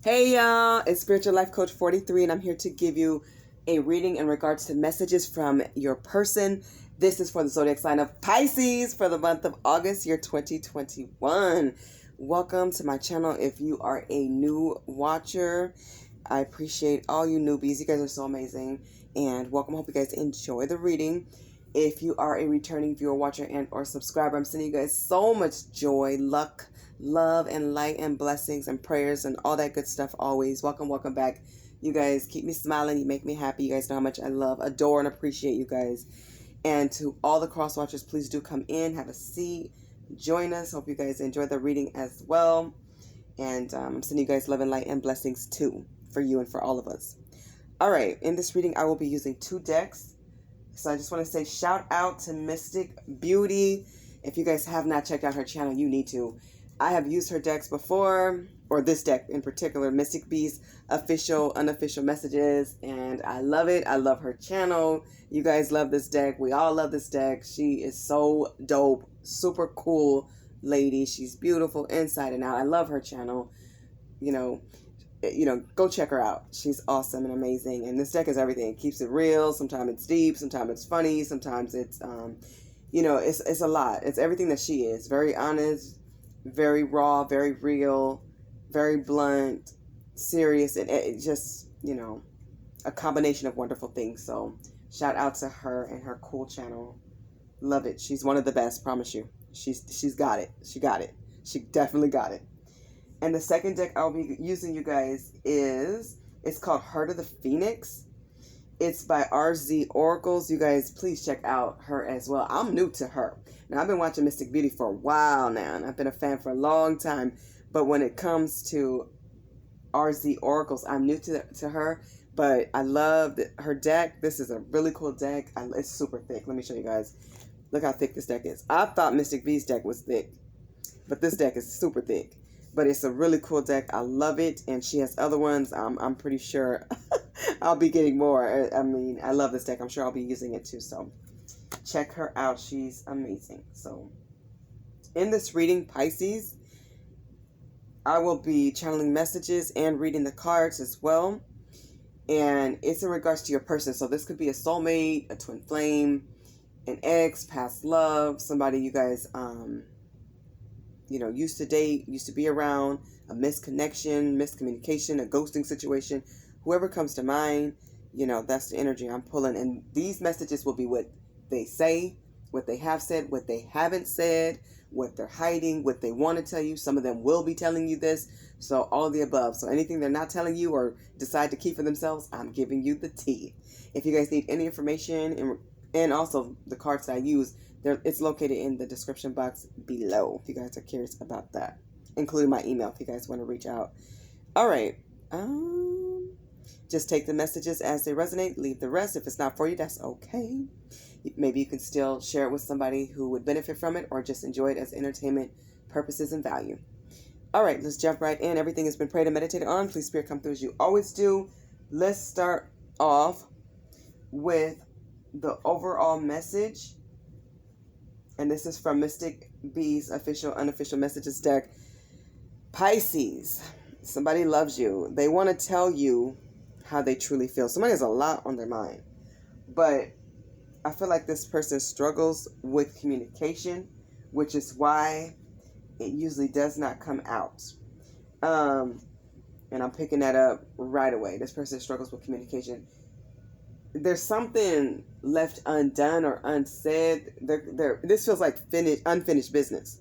Hey y'all, it's Spiritual Life Coach 43 and I'm here to give you a reading in regards to messages from your person. This is for the zodiac sign of Pisces for the month of August, year 2021. Welcome to my channel. If you are a new watcher, I appreciate all you newbies. You guys are so amazing and welcome. Hope you guys enjoy the reading. If you are a returning viewer, watcher, and or subscriber, I'm sending you guys so much joy, luck, love, and light, and blessings, and prayers, and all that good stuff always. Welcome back. You guys keep me smiling. You make me happy. You guys know how much I love, adore, and appreciate you guys. And to all the cross watchers, please do come in, have a seat, join us. Hope you guys enjoy the reading as well. And I'm sending you guys love and light and blessings too, for you and for all of us. All right, in this reading, I will be using 2 decks. So I just want to say shout out to Mystic Beauty. If you guys have not checked out her channel, you need to. I have used her decks before, or this deck in particular, Mystic Beast official, unofficial messages, and I love it. I love her channel. You guys love this deck. We all love this deck. She is so dope, super cool lady. She's beautiful inside and out. I love her channel. You know, go check her out. She's awesome and amazing. And this deck is everything. It keeps it real. Sometimes it's deep. Sometimes it's funny. Sometimes it's, it's a lot. It's everything that she is. Very honest, very raw, very real, very blunt, serious. And it just, a combination of wonderful things. So shout out to her and her cool channel. Love it. She's one of the best. Promise you. She's got it. She got it. She definitely got it. And the second deck I'll be using, you guys, it's called Heart of the Phoenix. It's by RZ Oracles. You guys, please check out her as well. I'm new to her. Now, I've been watching Mystic Beauty for a while now, and I've been a fan for a long time. But when it comes to RZ Oracles, I'm new to her. But I love her deck. This is a really cool deck. It's super thick. Let me show you guys. Look how thick this deck is. I thought Mystic B's deck was thick, but this deck is super thick. But it's a really cool deck. I love it. And she has other ones. I'm pretty sure I'll be getting more. I mean, I love this deck. I'm sure I'll be using it too. So check her out. She's amazing. So in this reading, Pisces, I will be channeling messages and reading the cards as well. And it's in regards to your person. So this could be a soulmate, a twin flame, an ex, past love, somebody you guys used to date, used to be around, a misconnection, miscommunication, a ghosting situation, whoever comes to mind, that's the energy I'm pulling. And these messages will be what they say, what they have said, what they haven't said, what they're hiding, what they want to tell you. Some of them will be telling you this. So all of the above. So anything they're not telling you or decide to keep for themselves, I'm giving you the tea. If you guys need any information and also the cards that I use, it's located in the description box below if you guys are curious about that, including my email if you guys want to reach out. All right. Just take the messages as they resonate. Leave the rest. If it's not for you, that's okay. Maybe you can still share it with somebody who would benefit from it or just enjoy it as entertainment purposes and value. All right, let's jump right in. Everything has been prayed and meditated on. Please, Spirit, come through as you always do. Let's start off with the overall message. And this is from Mystic B's official, unofficial messages deck. Pisces, somebody loves you. They want to tell you how they truly feel. Somebody has a lot on their mind. But I feel like this person struggles with communication, which is why it usually does not come out. And I'm picking that up right away. This person struggles with communication. There's something left undone or unsaid. This feels like unfinished business.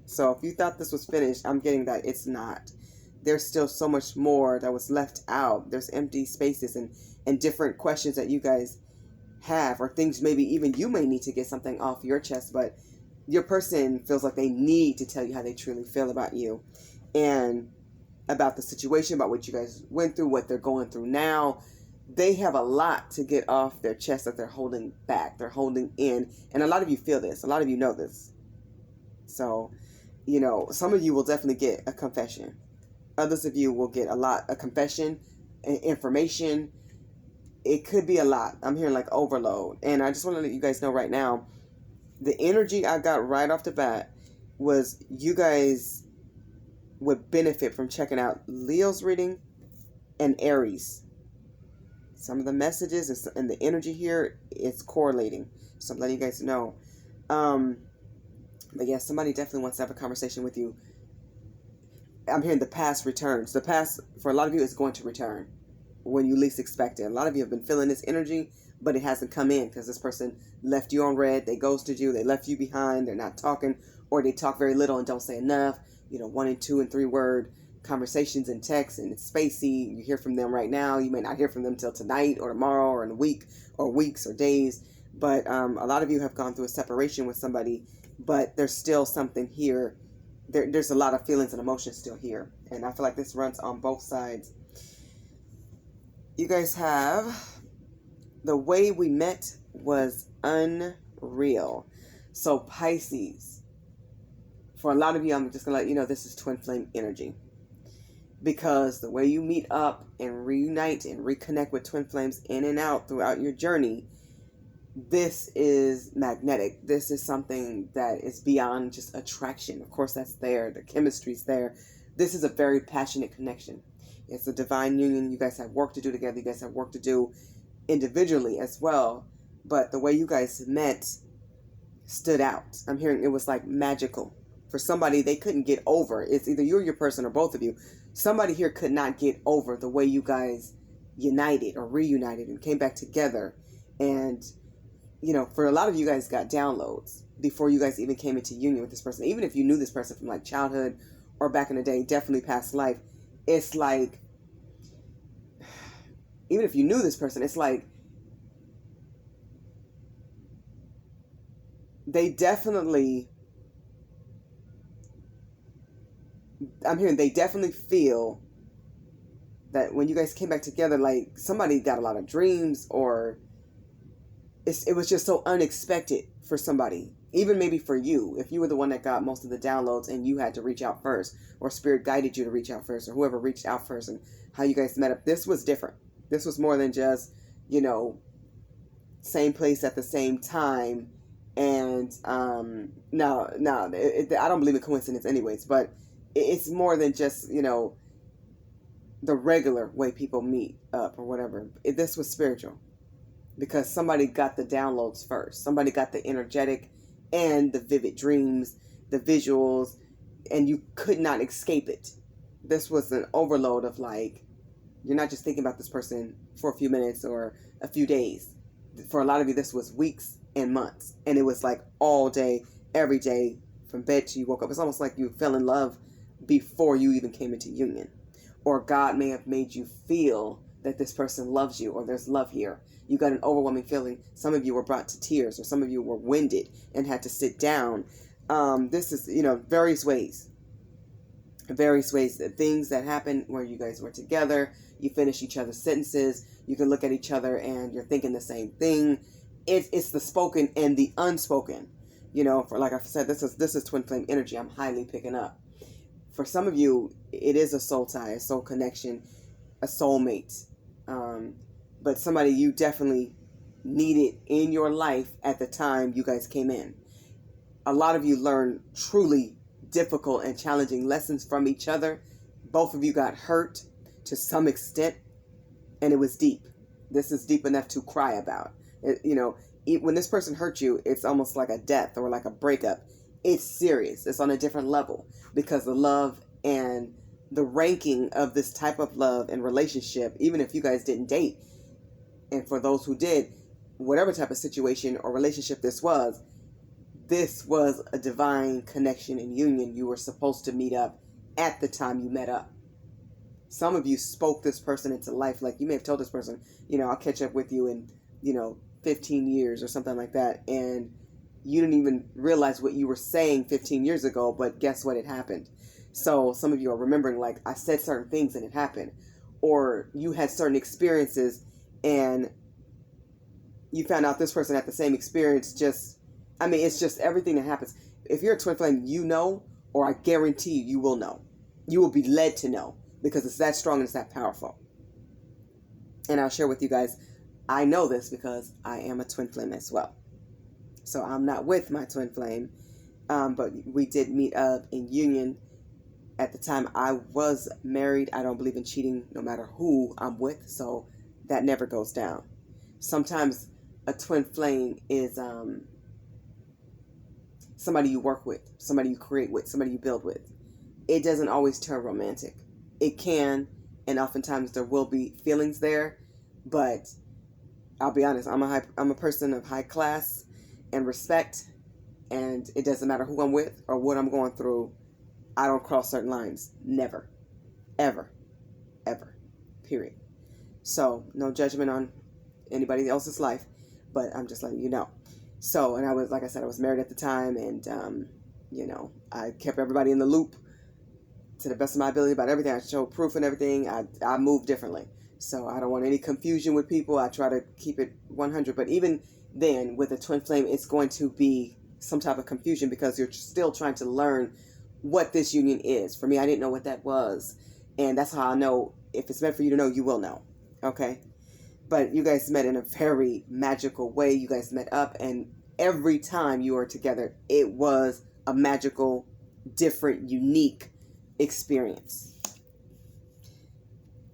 So if you thought this was finished, I'm getting that it's not. There's still so much more that was left out. There's empty spaces and different questions that you guys have, or things maybe even you may need to get something off your chest, but your person feels like they need to tell you how they truly feel about you and about the situation, about what you guys went through, what they're going through now. They have a lot to get off their chest that they're holding back. They're holding in. And a lot of you feel this. A lot of you know this. So, some of you will definitely get a confession. Others of you will get a confession, information. It could be a lot. I'm hearing like overload. And I just want to let you guys know right now, the energy I got right off the bat was you guys would benefit from checking out Leo's reading and Aries. Some of the messages and the energy here, it's correlating. So I'm letting you guys know. But yeah, somebody definitely wants to have a conversation with you. I'm hearing the past returns. The past, for a lot of you, is going to return when you least expect it. A lot of you have been feeling this energy, but it hasn't come in because this person left you on red. They ghosted you. They left you behind. They're not talking, or they talk very little and don't say enough. 1 and 2 and 3 word conversations and texts, and it's spacey. You hear from them right now. You may not hear from them till tonight or tomorrow or in a week or weeks or days. But a lot of you have gone through a separation with somebody, but there's still something here. There's a lot of feelings and emotions still here. And I feel like this runs on both sides. You guys have, the way we met was unreal. So Pisces, for a lot of you, I'm just going to let you know this is twin flame energy. Because the way you meet up and reunite and reconnect with twin flames in and out throughout your journey, this is magnetic. This is something that is beyond just attraction. Of course, that's there. The chemistry's there. This is a very passionate connection. It's a divine union. You guys have work to do together. You guys have work to do individually as well. But the way you guys met stood out. I'm hearing it was like magical. For somebody, they couldn't get over. It's either you or your person or both of you. Somebody here could not get over the way you guys united or reunited and came back together. And for a lot of you guys got downloads before you guys even came into union with this person. Even if you knew this person from like childhood or back in the day, definitely past life. It's like, even if you knew this person, it's like, they definitely feel that when you guys came back together, like somebody got a lot of dreams, or it was just so unexpected for somebody, even maybe for you, if you were the one that got most of the downloads and you had to reach out first, or spirit guided you to reach out first, or whoever reached out first, and how you guys met up. This was different. This was more than just, same place at the same time. And no, I don't believe in coincidence anyways, but it's more than just, the regular way people meet up or whatever. This was spiritual. Because somebody got the downloads first. Somebody got the energetic and the vivid dreams, the visuals, and you could not escape it. This was an overload of like, you're not just thinking about this person for a few minutes or a few days. For a lot of you, this was weeks and months. And it was like all day, every day, from bed till you woke up. It's almost like you fell in love before you even came into union. Or God may have made you feel that this person loves you, or there's love here. You got an overwhelming feeling. Some of you were brought to tears, or some of you were winded and had to sit down. This is, various ways. The things that happen where you guys were together, you finish each other's sentences, you can look at each other and you're thinking the same thing. It's the spoken and the unspoken. For like I said, this is twin flame energy. I'm highly picking up. For some of you, it is a soul tie, a soul connection, a soulmate. But somebody you definitely needed in your life at the time you guys came in. A lot of you learned truly difficult and challenging lessons from each other. Both of you got hurt to some extent, and it was deep. This is deep enough to cry about. When this person hurt you, it's almost like a death or like a breakup. It's serious. It's on a different level because the love and the ranking of this type of love and relationship, even if you guys didn't date, and for those who did, whatever type of situation or relationship this was a divine connection and union. You were supposed to meet up at the time you met up. Some of you spoke this person into life. Like you may have told this person, I'll catch up with you in, 15 years or something like that. And you didn't even realize what you were saying 15 years ago, but guess what? It happened. So some of you are remembering, like, I said certain things and it happened. Or you had certain experiences and you found out this person had the same experience. It's just everything that happens. If you're a twin flame, or I guarantee you will know. You will be led to know because it's that strong and it's that powerful. And I'll share with you guys, I know this because I am a twin flame as well. So I'm not with my twin flame, but we did meet up in union At the time I was married, I don't believe in cheating no matter who I'm with, so that never goes down. Sometimes a twin flame is somebody you work with, somebody you create with, somebody you build with. It doesn't always turn romantic. It can, and oftentimes there will be feelings there, but I'll be honest, I'm a person of high class and respect, and it doesn't matter who I'm with or what I'm going through. I don't cross certain lines. Never. Ever. Ever. Period. So, no judgment on anybody else's life, but I'm just letting you know. So, and I was, like I said, I was married at the time, and, I kept everybody in the loop to the best of my ability about everything. I showed proof and everything. I move differently. So, I don't want any confusion with people. I try to keep it 100. But even then, with a twin flame, it's going to be some type of confusion because you're still trying to learn what this union is. For me, I didn't know what that was. And that's how I know if it's meant for you to know, you will know. Okay? But you guys met in a very magical way. You guys met up, and every time you were together, it was a magical, different, unique experience.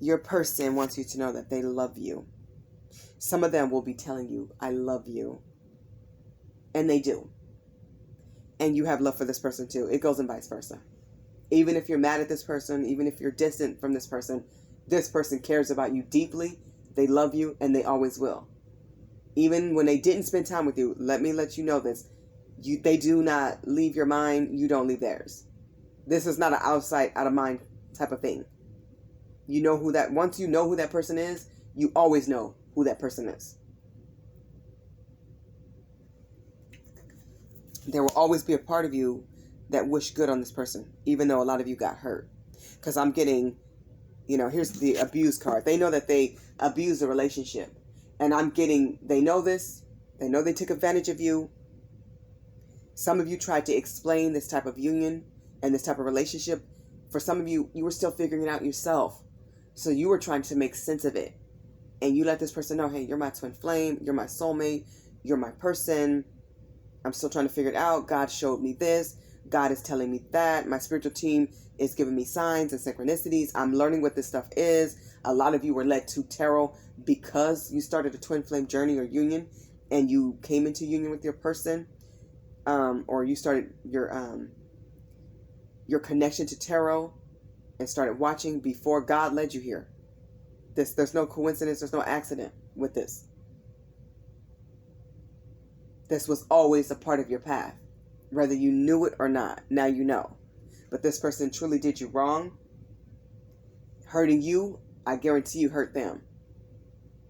Your person wants you to know that they love you. Some of them will be telling you, I love you. And they do. And you have love for this person too. It goes and vice versa. Even if you're mad at this person, even if you're distant from this person cares about you deeply. They love you, and they always will. Even when they didn't spend time with you, let me let you know this. They do not leave your mind. You don't leave theirs. This is not an outside, out of mind type of thing. You know who that, once you know who that person is, you always know who that person is. There will always be a part of you that wish good on this person, even though a lot of you got hurt. Because I'm getting, here's the abuse card. They know that they abused the relationship. And I'm getting, they know this. They know they took advantage of you. Some of you tried to explain this type of union and this type of relationship. For some of you, you were still figuring it out yourself. So you were trying to make sense of it. And you let this person know, hey, you're my twin flame. You're my soulmate. You're my person. I'm still trying to figure it out. God showed me this. God is telling me that. My spiritual team is giving me signs and synchronicities. I'm learning what this stuff is. A lot of you were led to tarot because you started a twin flame journey or union, and you came into union with your person, or you started your connection to tarot and started watching before God led you here. There's no coincidence. There's no accident with this. This was always a part of your path, whether you knew it or not. Now you know. But this person truly did you wrong. Hurting you, I guarantee you hurt them.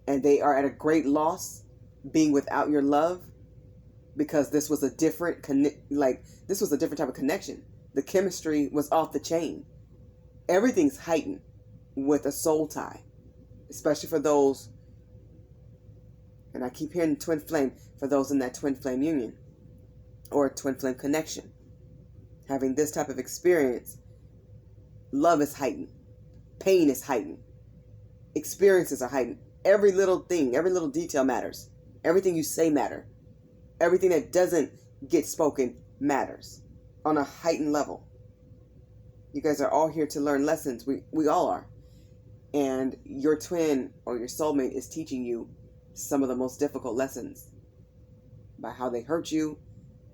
And they are at a great loss being without your love, because this was a different this was a different type of connection. The chemistry was off the chain. Everything's heightened with a soul tie, especially for those, and I keep hearing twin flame, for those in that twin flame union or twin flame connection. Having this type of experience, love is heightened. Pain is heightened. Experiences are heightened. Every little thing, every little detail matters. Everything you say matters. Everything that doesn't get spoken matters on a heightened level. You guys are all here to learn lessons. We all are. And your twin or your soulmate is teaching you some of the most difficult lessons by how they hurt you,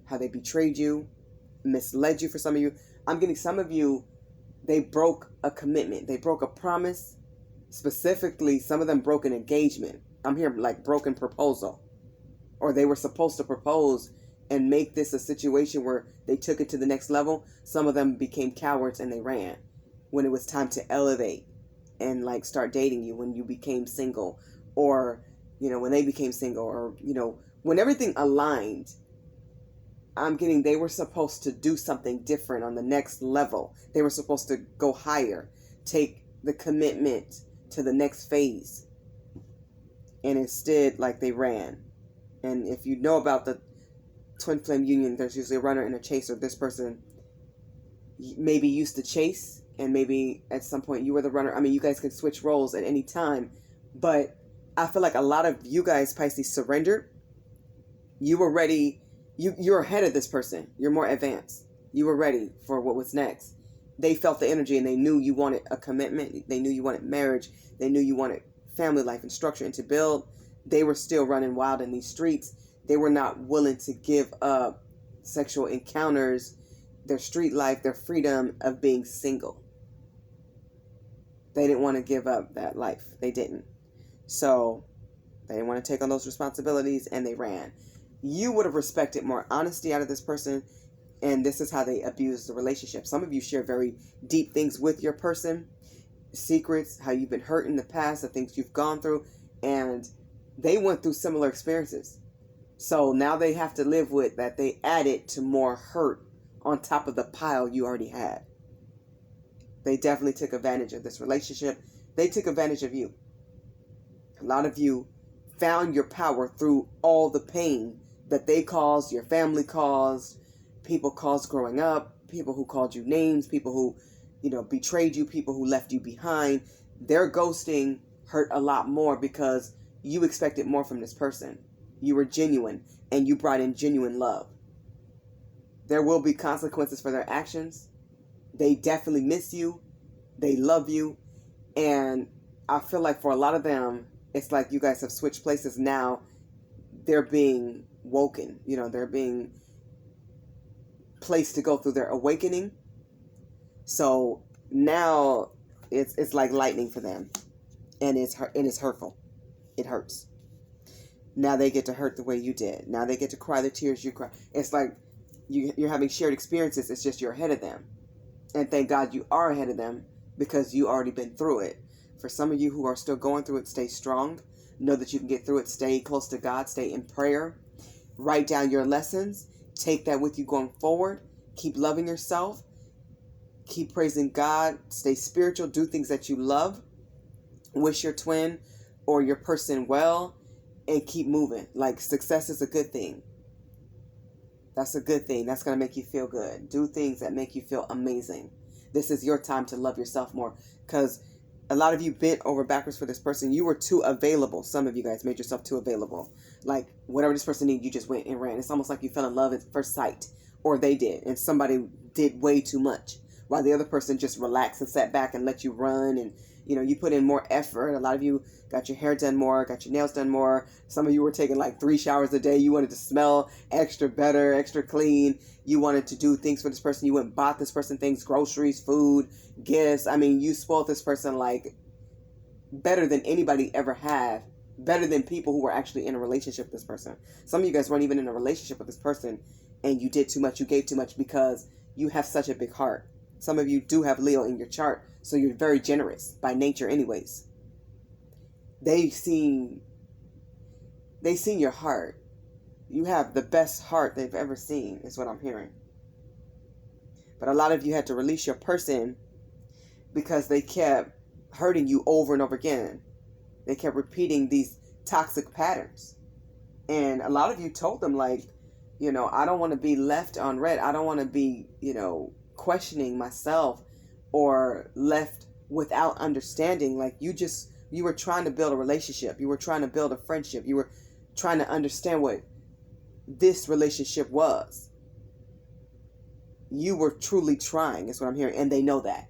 how they betrayed you, misled you for some of you. I'm getting some of you, they broke a commitment. They broke a promise. Specifically, some of them broke an engagement. I'm here like broken proposal. Or they were supposed to propose and make this a situation where they took it to the next level. Some of them became cowards and they ran when it was time to elevate and like start dating you, when you became single, or when they became single, or when everything aligned. I'm getting, they were supposed to do something different on the next level. They were supposed to go higher, take the commitment to the next phase. And instead, like, they ran. And if you know about the twin flame union, there's usually a runner and a chaser. This person maybe used to chase, and maybe at some point you were the runner. I mean, you guys can switch roles at any time. But I feel like a lot of you guys, Pisces, surrendered. You were ready. You're ahead of this person. You're more advanced. You were ready for what was next. they felt the energy and they knew you wanted a commitment. They knew you wanted marriage. They knew you wanted family life and structure and to build. They were still running wild in these streets. They were not willing to give up sexual encounters, their street life, their freedom of being single. They didn't want to give up that life. They didn't. So they didn't want to take on those responsibilities and they ran. You would have respected more honesty out of this person, and this is how they abuse the relationship. Some of you share very deep things with your person, secrets, how you've been hurt in the past, the things you've gone through, and they went through similar experiences. So now they have to live with that. They added to more hurt on top of the pile you already had. They definitely took advantage of this relationship. They took advantage of you. A lot of you found your power through all the pain that they caused, your family caused, people caused growing up, people who called you names, people who, betrayed you, people who left you behind. Their ghosting hurt a lot more because you expected more from this person. You were genuine and you brought in genuine love. There will be consequences for their actions. They definitely miss you. They love you. And I feel like for a lot of them, it's like you guys have switched places now. They're being woken. They're being placed to go through their awakening. So now it's like lightning for them. And it's hurtful. It hurts. Now they get to hurt the way you did. Now they get to cry the tears you cry. It's like you're having shared experiences. It's just you're ahead of them. And thank God you are ahead of them because you already been through it. For some of you who are still going through it, stay strong. Know that you can get through it. Stay close to God. Stay in prayer. Write down your lessons. Take that with you going forward. Keep loving yourself. Keep praising God. Stay spiritual. Do things that you love. Wish your twin or your person well. And keep moving. Like, success is a good thing. That's a good thing. That's going to make you feel good. Do things that make you feel amazing. This is your time to love yourself more. Because a lot of you bent over backwards for this person. You were too available. Some of you guys made yourself too available. Like, whatever this person needed, you just went and ran. It's almost like you fell in love at first sight. Or they did. And somebody did way too much. While the other person just relaxed and sat back and let you run. And, you put in more effort. A lot of you got your hair done more. Got your nails done more. Some of you were taking like 3 showers a day. You wanted to smell extra better, extra clean. You wanted to do things for this person. You went and bought this person things, groceries, food, gifts. I mean, you spoiled this person like better than anybody ever have. Better than people who were actually in a relationship with this person. Some of you guys weren't even in a relationship with this person and you did too much. You gave too much because you have such a big heart. Some of you do have Leo in your chart, so you're very generous by nature anyways. They've seen your heart. You have the best heart they've ever seen, is what I'm hearing. But a lot of you had to release your person because they kept hurting you over and over again. They kept repeating these toxic patterns. And a lot of you told them, like, I don't want to be left on red. I don't want to be, questioning myself or left without understanding. Like, you were trying to build a relationship. You were trying to build a friendship. You were trying to understand what this relationship was. You were truly trying, is what I'm hearing. And they know that.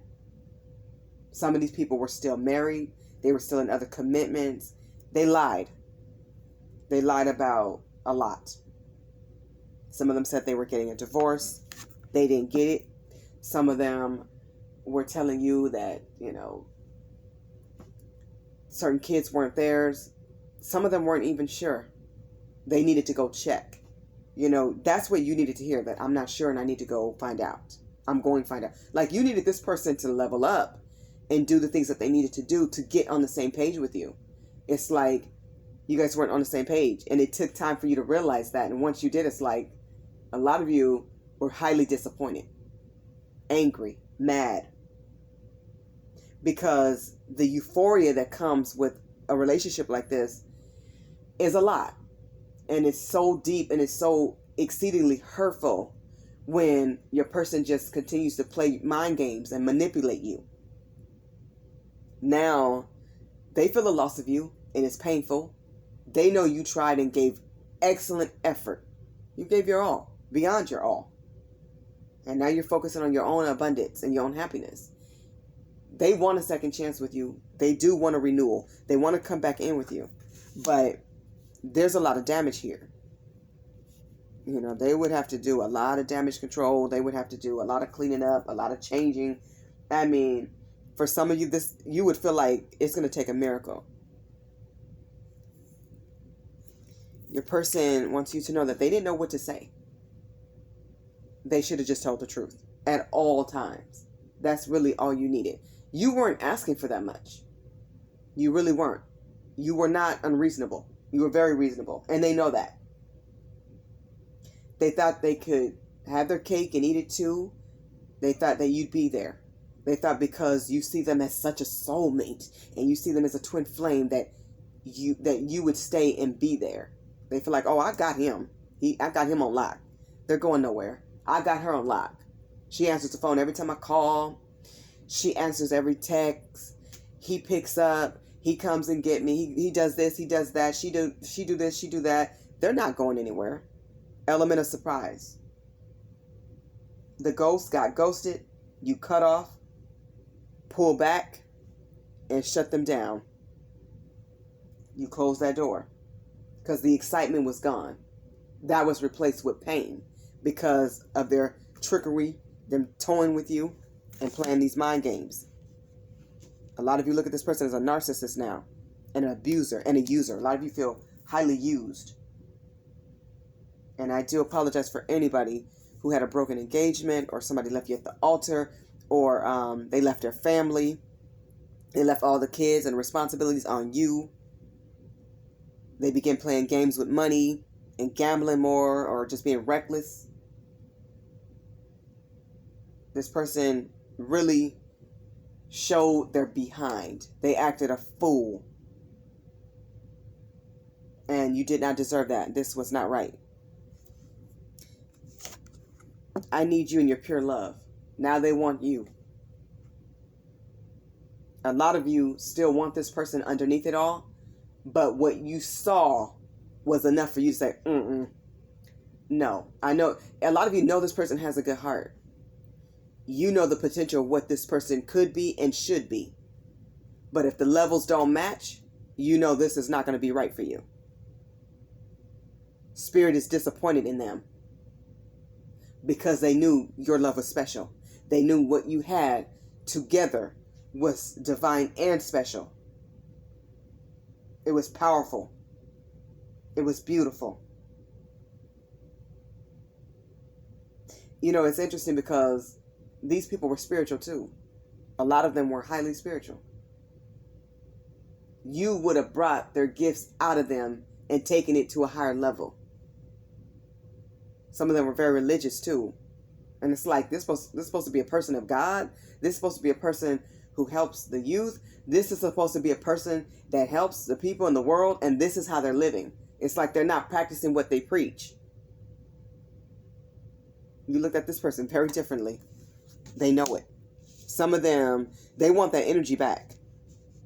Some of these people were still married. They were still in other commitments. They lied. They lied about a lot. Some of them said they were getting a divorce. They didn't get it. Some of them were telling you that, certain kids weren't theirs. Some of them weren't even sure. They needed to go check. That's what you needed to hear, that I'm not sure and I need to go find out. I'm going to find out. Like, you needed this person to level up and do the things that they needed to do to get on the same page with you. It's like you guys weren't on the same page, and it took time for you to realize that. And once you did, it's like a lot of you were highly disappointed, angry, mad, because the euphoria that comes with a relationship like this is a lot. And it's so deep and it's so exceedingly hurtful when your person just continues to play mind games and manipulate you. Now, they feel the loss of you and it's painful. They know you tried and gave excellent effort. You gave your all, beyond your all. And now you're focusing on your own abundance and your own happiness. They want a second chance with you. They do want a renewal. They want to come back in with you. But there's a lot of damage here. You know, they would have to do a lot of damage control. They would have to do a lot of cleaning up, a lot of changing. I mean, for some of you, you would feel like it's going to take a miracle. Your person wants you to know that they didn't know what to say. They should have just told the truth at all times. That's really all you needed. You weren't asking for that much. You really weren't. You were not unreasonable. You were very reasonable. And they know that. They thought they could have their cake and eat it too. They thought that you'd be there. They thought because you see them as such a soulmate and you see them as a twin flame that you would stay and be there. They feel like, oh, I got him. I got him on lock. They're going nowhere. I got her on lock. She answers the phone every time I call. She answers every text. He picks up. He comes and get me. He does this. He does that. She do this. She do that. They're not going anywhere. Element of surprise. The ghost got ghosted. You cut off, pull back, and shut them down. You close that door because the excitement was gone. That was replaced with pain because of their trickery, them toying with you and playing these mind games. A lot of you look at this person as a narcissist now, and an abuser and a user. A lot of you feel highly used. And I do apologize for anybody who had a broken engagement, or somebody left you at the altar, or they left their family. They left all the kids and responsibilities on you. They began playing games with money and gambling more, or just being reckless. This person really showed their behind. They acted a fool. And you did not deserve that. This was not right. I need you in your pure love. Now they want you. A lot of you still want this person underneath it all, but what you saw was enough for you to say, no. I know a lot of you know this person has a good heart. You know the potential of what this person could be and should be. But if the levels don't match, you know this is not going to be right for you. Spirit is disappointed in them because they knew your love was special. They knew what you had together was divine and special. It was powerful. It was beautiful. You know, it's interesting because these people were spiritual too. A lot of them were highly spiritual. You would have brought their gifts out of them and taken it to a higher level. Some of them were very religious too. And it's like, this is supposed to be a person of God. This is supposed to be a person who helps the youth. This is supposed to be a person that helps the people in the world. And this is how they're living. It's like they're not practicing what they preach. You look at this person very differently. They know it. Some of them, they want that energy back.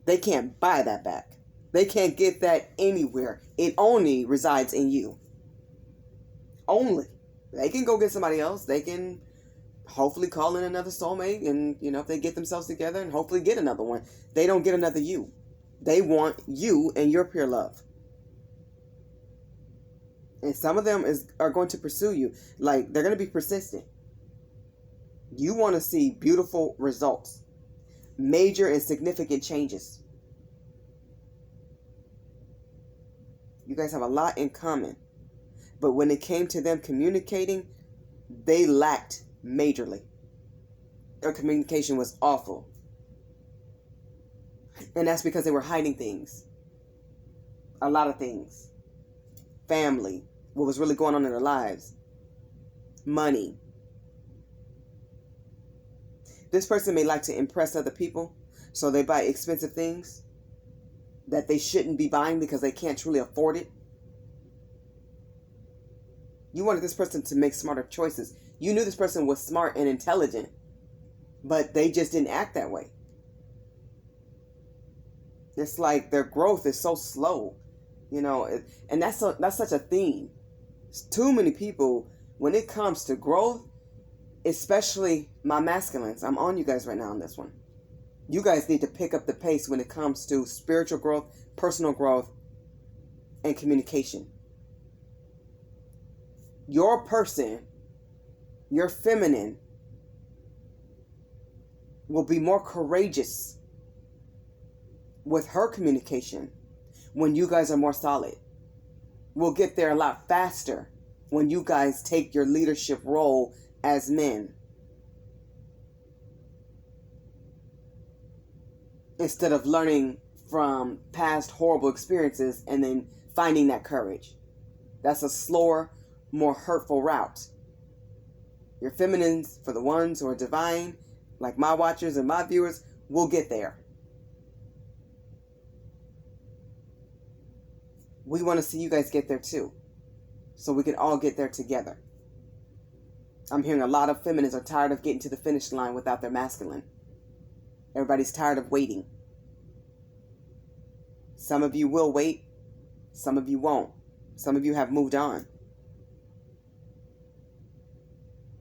They can't buy that back. They can't get that anywhere. It only resides in you. Only. They can go get somebody else. They can hopefully call in another soulmate, and if they get themselves together, and hopefully get another one. They don't get another you. They want you and your pure love. And some of them are going to pursue you. Like, they're going to be persistent. You want to see beautiful results. Major and significant changes. You guys have a lot in common. But when it came to them communicating, they lacked majorly. Their communication was awful. And that's because they were hiding things. A lot of things. Family. What was really going on in their lives. Money. This person may like to impress other people, so they buy expensive things that they shouldn't be buying because they can't truly afford it. You wanted this person to make smarter choices. You knew this person was smart and intelligent, but they just didn't act that way. It's like their growth is so slow, and that's such a theme. Too many people, when it comes to growth, especially my masculines. I'm on you guys right now on this one. You guys need to pick up the pace when it comes to spiritual growth, personal growth, and communication. Your person, your feminine, will be more courageous with her communication when you guys are more solid. We'll get there a lot faster when you guys take your leadership role as men, instead of learning from past horrible experiences and then finding that courage. That's a slower, more hurtful route. Your feminines, for the ones who are divine, like my watchers and my viewers, will get there. We want to see you guys get there too, so we can all get there together. I'm hearing a lot of feminines are tired of getting to the finish line without their masculine. Everybody's tired of waiting. Some of you will wait. Some of you won't. Some of you have moved on,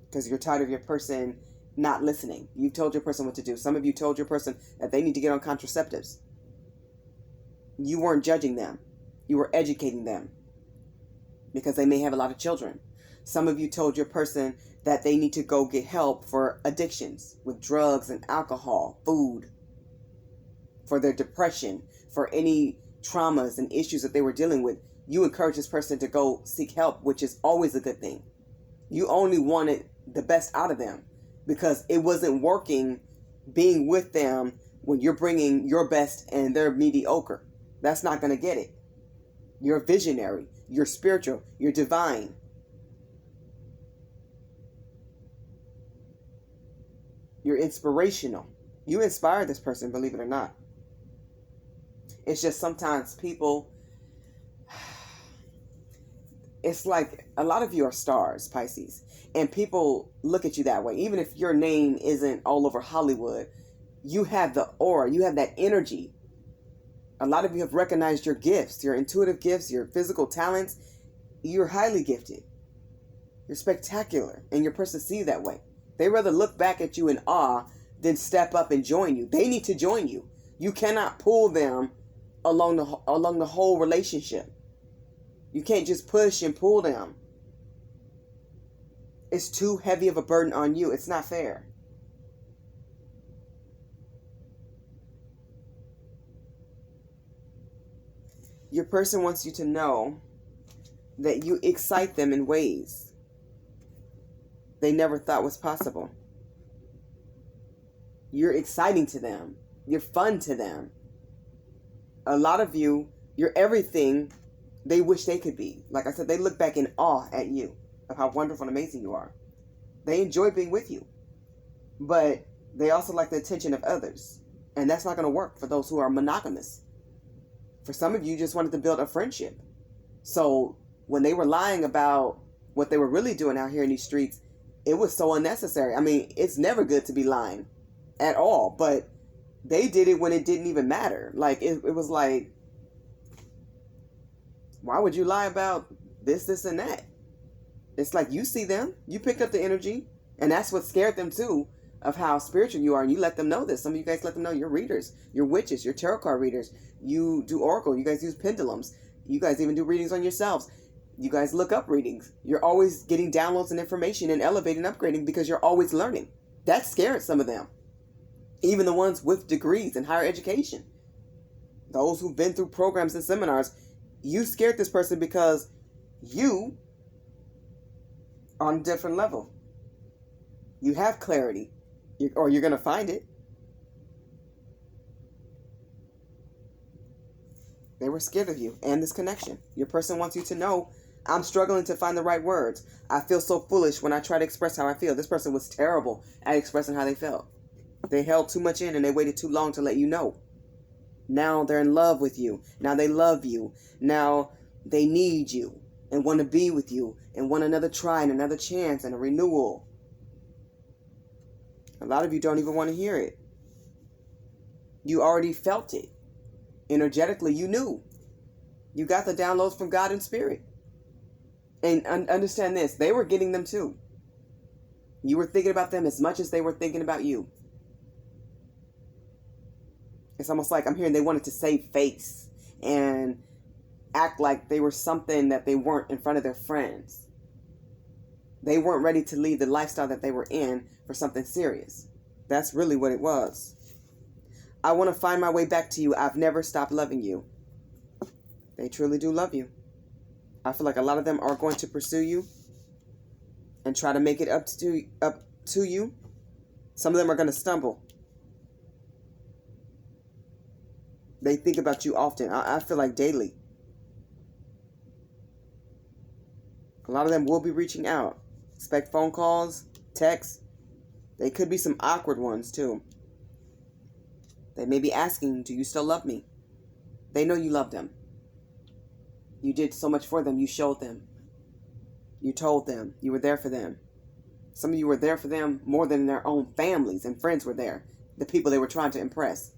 because you're tired of your person not listening. You told your person what to do. Some of you told your person that they need to get on contraceptives. You weren't judging them. You were educating them, because they may have a lot of children. Some of you told your person that they need to go get help for addictions with drugs and alcohol, food, for their depression, for any traumas and issues that they were dealing with. You encourage this person to go seek help, which is always a good thing. You only wanted the best out of them, because it wasn't working being with them when you're bringing your best and they're mediocre. That's not going to get it. You're visionary. You're spiritual. You're divine. You're inspirational. You inspire this person, believe it or not. It's just sometimes people, it's like a lot of you are stars, Pisces, and people look at you that way. Even if your name isn't all over Hollywood, you have the aura, you have that energy. A lot of you have recognized your gifts, your intuitive gifts, your physical talents. You're highly gifted. You're spectacular, and your person sees you that way. They rather look back at you in awe than step up and join you. They need to join you. You cannot pull them along the whole relationship. You can't just push and pull them. It's too heavy of a burden on you. It's not fair. Your person wants you to know that you excite them in ways they never thought was possible. You're exciting to them. You're fun to them. A lot of you, you're everything they wish they could be. Like I said, they look back in awe at you of how wonderful and amazing you are. They enjoy being with you. But they also like the attention of others. And that's not going to work for those who are monogamous. For some of you, just wanted to build a friendship. So when they were lying about what they were really doing out here in these streets, it was so unnecessary. I mean, it's never good to be lying at all. But they did it when it didn't even matter. Like, it was like, why would you lie about this, and that? It's like, you see them. You picked up the energy. And that's what scared them, too, of how spiritual you are. And you let them know this. Some of you guys let them know you're readers. You're witches. You're tarot card readers. You do oracle. You guys use pendulums. You guys even do readings on yourselves. You guys look up readings. You're always getting downloads and information and elevating, upgrading, because you're always learning. That scared some of them. Even the ones with degrees in higher education. Those who've been through programs and seminars. You scared this person because you are on a different level. You have clarity. Or you're going to find it. They were scared of you and this connection. Your person wants you to know, I'm struggling to find the right words. I feel so foolish when I try to express how I feel. This person was terrible at expressing how they felt. They held too much in and they waited too long to let you know. Now they're in love with you. Now they love you. Now they need you and want to be with you and want another try and another chance and a renewal. A lot of you don't even want to hear it. You already felt it. Energetically, you knew. You got the downloads from God and Spirit. And understand this, they were getting them too. You were thinking about them as much as they were thinking about you. It's almost like I'm hearing they wanted to save face and act like they were something that they weren't in front of their friends. They weren't ready to leave the lifestyle that they were in for something serious. That's really what it was. I want to find my way back to you. I've never stopped loving you. They truly do love you. I feel like a lot of them are going to pursue you and try to make it up to you. Some of them are going to stumble. They think about you often. I feel like daily. A lot of them will be reaching out. Expect phone calls, texts. They could be some awkward ones too. They may be asking, do you still love me? They know you love them. You did so much for them. You showed them. You told them. You were there for them. Some of you were there for them more than their own families and friends were there. The people they were trying to impress.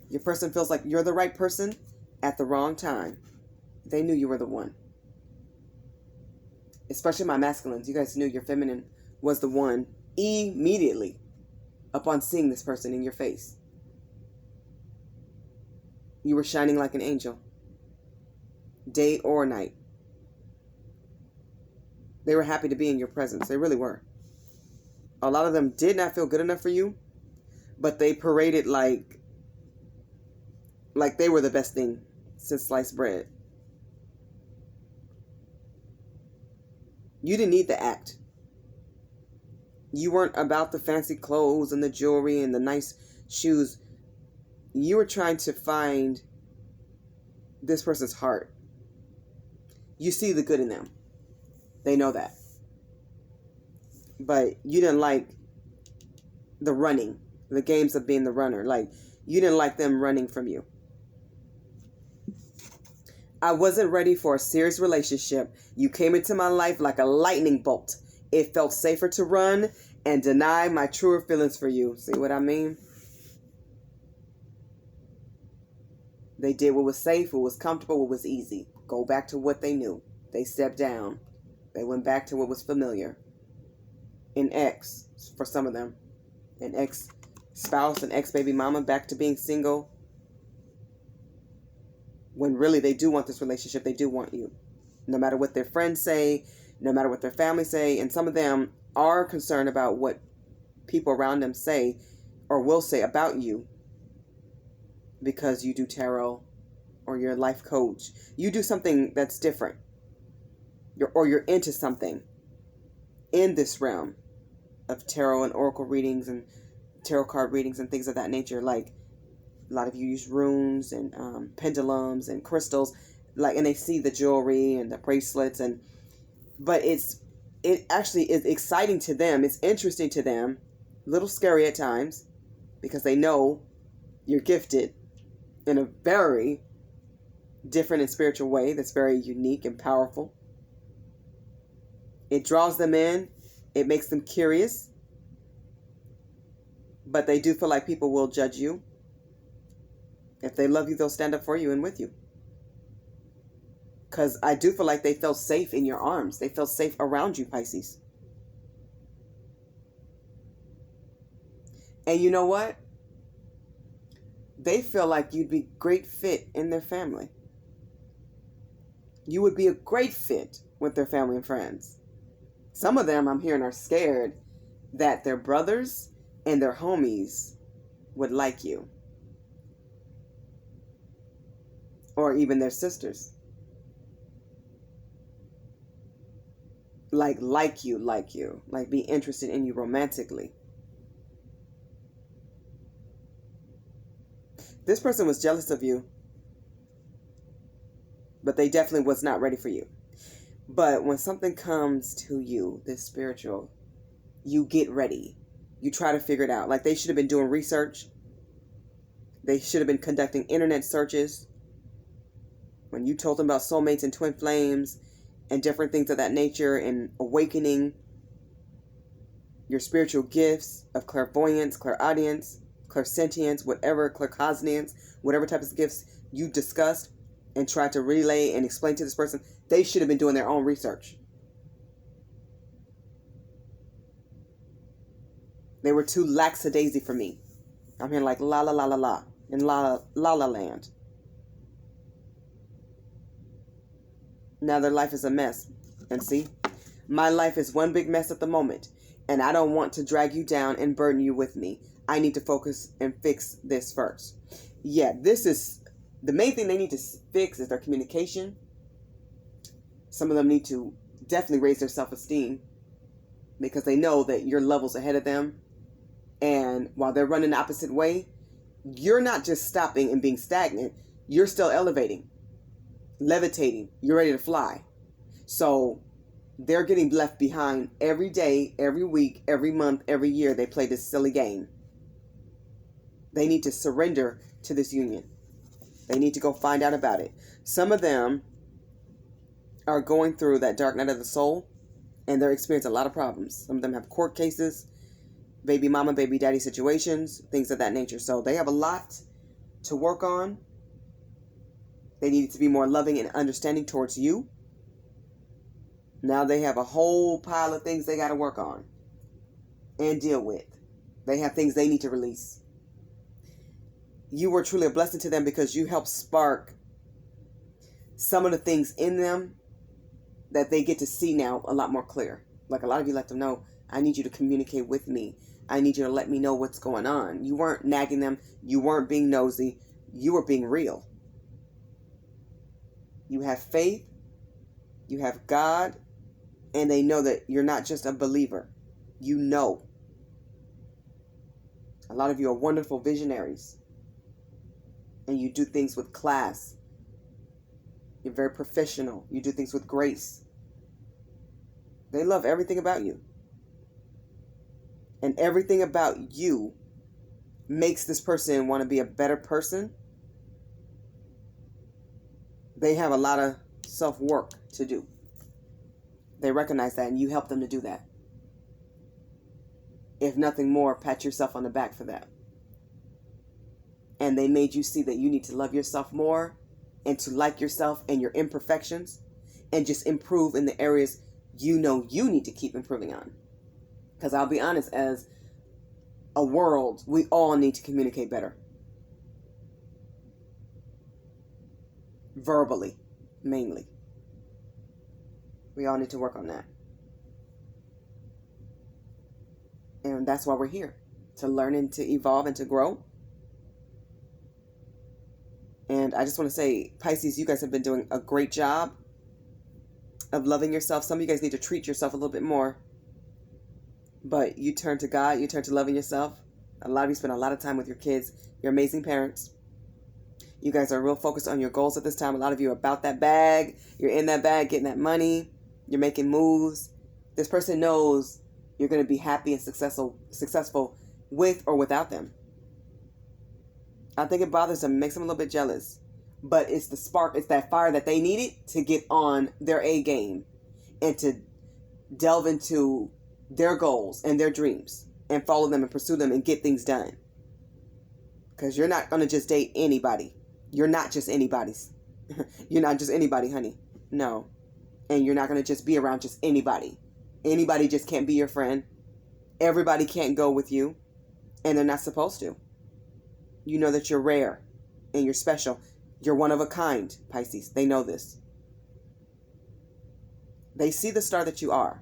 Your person feels like you're the right person at the wrong time. They knew you were the one. Especially my masculines. You guys knew your feminine was the one immediately upon seeing this person in your face. You were shining like an angel. Day or night. They were happy to be in your presence. They really were. A lot of them did not feel good enough for you, but they paraded like they were the best thing since sliced bread. You didn't need the act. You weren't about the fancy clothes and the jewelry and the nice shoes. You were trying to find this person's heart. You see the good in them. They know that. But you didn't like the running, the games of being the runner. Like, you didn't like them running from you. I wasn't ready for a serious relationship. You came into my life like a lightning bolt. It felt safer to run and deny my truer feelings for you. See what I mean? They did what was safe, what was comfortable, what was easy. Go back to what they knew. They stepped down. They went back to what was familiar. An ex, for some of them. An ex-spouse, an ex-baby mama, back to being single. When really they do want this relationship, they do want you. No matter what their friends say, no matter what their family say, and some of them are concerned about what people around them say or will say about you because you do tarot or you're a life coach. You do something that's different. You're into something in this realm of tarot and oracle readings and tarot card readings and things of that nature. Like, a lot of you use runes and pendulums and crystals, and they see the jewelry and the bracelets, but it actually is exciting to them. It's interesting to them, a little scary at times, because they know you're gifted in a very different and spiritual way that's very unique and powerful. It draws them in. It makes them curious, but they do feel like people will judge you. If they love you, they'll stand up for you and with you. Because I do feel like they felt safe in your arms. They felt safe around you, Pisces. And you know what? They feel like you'd be a great fit in their family. You would be a great fit with their family and friends. Some of them, I'm hearing, are scared that their brothers and their homies would like you. Or even their sisters. Like you. Like be interested in you romantically. This person was jealous of you. But they definitely was not ready for you. But when something comes to you, this spiritual, you get ready. You try to figure it out. Like, they should have been doing research. They should have been conducting internet searches. When you told them about soulmates and twin flames and different things of that nature and awakening your spiritual gifts of clairvoyance, clairaudience, clairsentience, whatever, claircognizance, whatever type of gifts you discussed and tried to relay and explain to this person, they should have been doing their own research. They were too lackadaisy for me. I'm here like la la la la la in la la la land. Now their life is a mess. And see, my life is one big mess at the moment. And I don't want to drag you down and burden you with me. I need to focus and fix this first. Yeah, this is the main thing they need to fix is their communication. Some of them need to definitely raise their self-esteem because they know that your level's ahead of them. And while they're running the opposite way, you're not just stopping and being stagnant. You're still elevating, levitating. You're ready to fly. So they're getting left behind every day, every week, every month, every year. They play this silly game. They need to surrender to this union. They need to go find out about it. Some of them are going through that dark night of the soul, and they're experiencing a lot of problems. Some of them have court cases, baby mama, baby daddy situations, things of that nature. So they have a lot to work on. They need to be more loving and understanding towards you. Now they have a whole pile of things they got to work on and deal with. They have things they need to release. You were truly a blessing to them because you helped spark some of the things in them that they get to see now a lot more clear. Like a lot of you let them know, I need you to communicate with me. I need you to let me know what's going on. You weren't nagging them. You weren't being nosy. You were being real. You have faith. You have God. And they know that you're not just a believer. You know. A lot of you are wonderful visionaries. And you do things with class. You're very professional. You do things with grace. They love everything about you. And everything about you makes this person want to be a better person. They have a lot of self-work to do. They recognize that, and you help them to do that. If nothing more, pat yourself on the back for that. And they made you see that you need to love yourself more and to like yourself and your imperfections and just improve in the areas you know you need to keep improving on. Because I'll be honest, as a world, we all need to communicate better. Verbally, mainly. We all need to work on that. And that's why we're here. To learn and to evolve and to grow. And I just want to say, Pisces, you guys have been doing a great job of loving yourself. Some of you guys need to treat yourself a little bit more. But you turn to God, you turn to loving yourself. A lot of you spend a lot of time with your kids. You're amazing parents. You guys are real focused on your goals at this time. A lot of you are about that bag. You're in that bag, getting that money. You're making moves. This person knows you're going to be happy and successful with or without them. I think it bothers them, makes them a little bit jealous. But it's the spark, it's that fire that they needed to get on their A game and to delve into their goals and their dreams and follow them and pursue them and get things done. Because you're not going to just date anybody. You're not just anybody's. You're not just anybody, honey. No. And you're not going to just be around just anybody. Anybody just can't be your friend. Everybody can't go with you. And they're not supposed to. You know that you're rare and you're special. You're one of a kind, Pisces. They know this. They see the star that you are.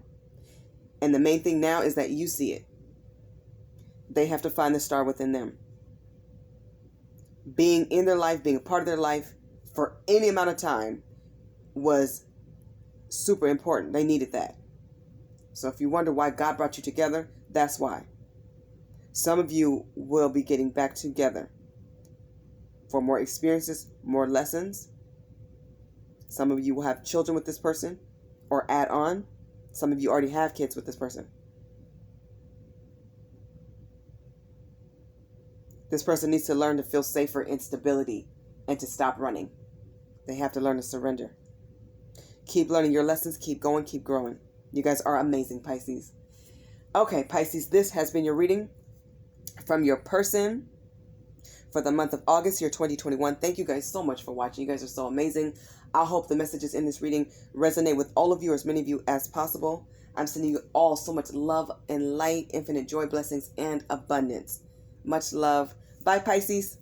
And the main thing now is that you see it. They have to find the star within them. Being in their life, being a part of their life for any amount of time was super important. They needed that. So if you wonder why God brought you together, that's why. Some of you will be getting back together for more experiences, more lessons. Some of you will have children with this person or add on. Some of you already have kids with this person. This person needs to learn to feel safer in stability and to stop running. They have to learn to surrender. Keep learning your lessons. Keep going. Keep growing. You guys are amazing, Pisces. Okay, Pisces, this has been your reading from your person for the month of August, year 2021. Thank you guys so much for watching. You guys are so amazing. I hope the messages in this reading resonate with all of you, or as many of you as possible. I'm sending you all so much love and light, infinite joy, blessings, and abundance. Much love. Bye, Pisces.